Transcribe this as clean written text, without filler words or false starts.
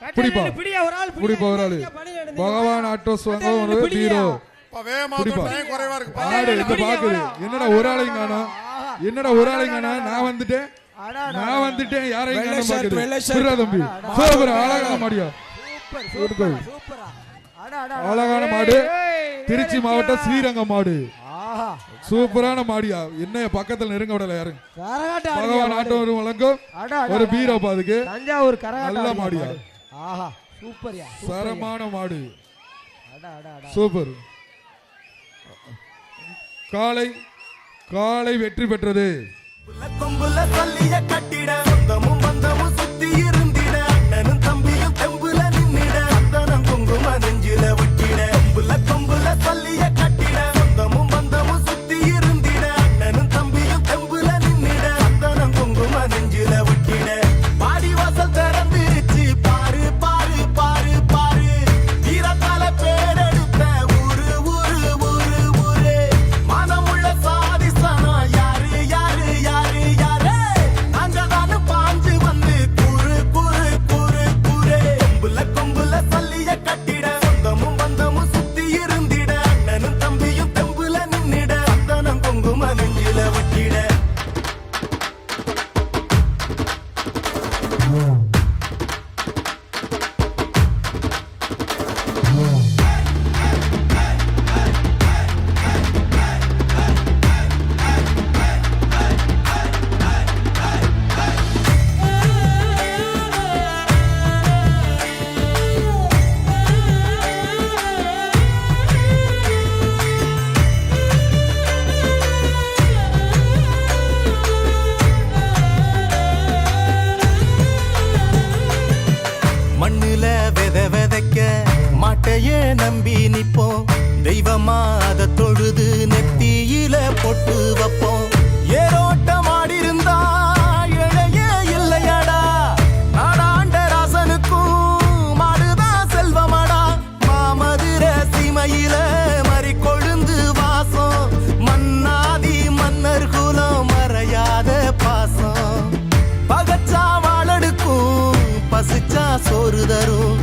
பிடிப்பா பிடிப்பா ஒரு ஆளு பகவான் ஆட்டோ சுவாங்க ஹீரோ ஆடு இந்த பாக்குது என்னடா ஒரு ஆளையும் காணோம் என்னடா ஒரு ஆளையும் காணோம் நான் வந்துட்டேன் யாரையும் காணோம் பாக்குது சுரா தம்பி சூப்பர் அழகான மாடியா அழகான மாடு திருச்சி மாவட்டம் ஸ்ரீரங்கம் மாடு சூப்பரான மாடியா என்ன பக்கத்துல நெருங்க விடல யாரும் பகவான் ஆட்டோ வழங்கும் ஒரு பீரோப்பா அதுக்கு தஞ்சாவூர் நல்ல மாடியா சரமான மாடு சூப்பர் காலை காலை வெற்றி பெற்றது நம்பி நிப்போம் தெய்வமா அத தொழுது நெத்தியில பொட்டு வைப்போம் ஏரோட்டம் ஆடிருந்தா இழைய இல்லையடா நாடாண்ட ராசனுக்கும் மாடுதான் செல்வமடா மாமதுர சீமையில மறி கொழுந்து வாசம் மன்னாதி மன்னர் குலம் மறையாத பாசம் பகச்சா வாழடுக்கும் பசிச்சா சோறு தரும்